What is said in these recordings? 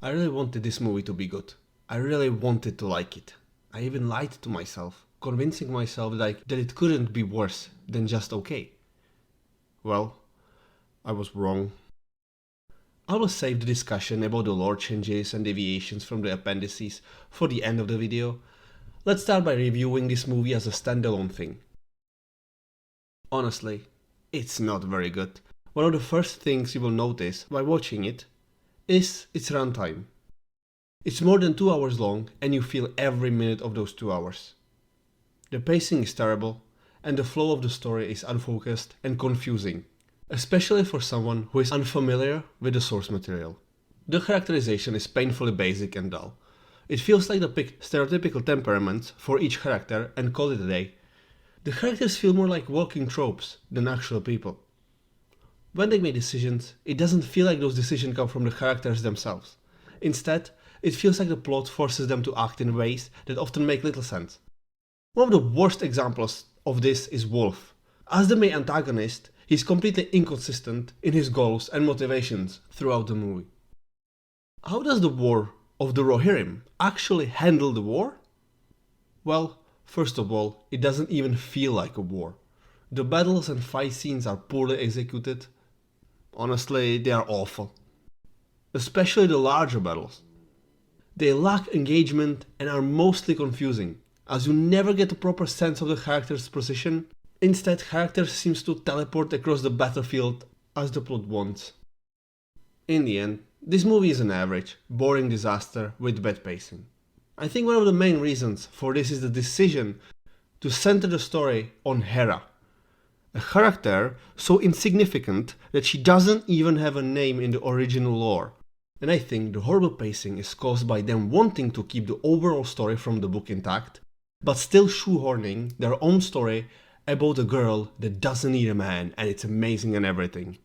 I really wanted this movie to be good. I really wanted to like it. I even lied to myself, convincing myself that it couldn't be worse than just okay. Well, I was wrong. I will save the discussion about the lore changes and deviations from the appendices for the end of the video. Let's start by reviewing this movie as a standalone thing. Honestly, it's not very good. One of the first things you will notice by watching it is its runtime. It's more than 2 hours long and you feel every minute of those 2 hours. The pacing is terrible and the flow of the story is unfocused and confusing, especially for someone who is unfamiliar with the source material. The characterization is painfully basic and dull. It feels like they picked stereotypical temperaments for each character and called it a day. The characters feel more like walking tropes than actual people. When they make decisions, it doesn't feel like those decisions come from the characters themselves. Instead, it feels like the plot forces them to act in ways that often make little sense. One of the worst examples of this is Wolf. As the main antagonist, he's completely inconsistent in his goals and motivations throughout the movie. How does the war of the Rohirrim actually handle the war? Well, first of all, it doesn't even feel like a war. The battles and fight scenes are poorly executed. Honestly, they are awful. Especially the larger battles. They lack engagement and are mostly confusing, as you never get a proper sense of the character's position. Instead, characters seem to teleport across the battlefield as the plot wants. In the end, this movie is an average, boring disaster with bad pacing. I think one of the main reasons for this is the decision to center the story on Hera, a character so insignificant that she doesn't even have a name in the original lore. And I think the horrible pacing is caused by them wanting to keep the overall story from the book intact, but still shoehorning their own story about a girl that doesn't need a man and it's amazing and everything.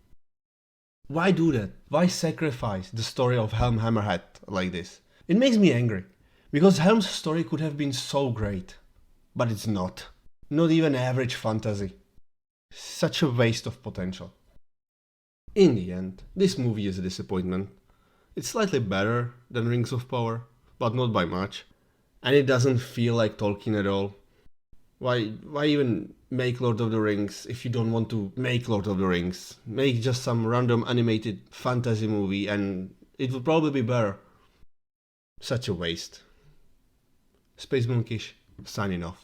Why do that? Why sacrifice the story of Helm Hammerhead like this? It makes me angry, because Helm's story could have been so great, but it's not. Not even average fantasy. Such a waste of potential. In the end, this movie is a disappointment. It's slightly better than Rings of Power, but not by much. And it doesn't feel like Tolkien at all. Why even make Lord of the Rings if you don't want to make Lord of the Rings? Make just some random animated fantasy movie and it would probably be better. Such a waste. SpacMonkish, signing off.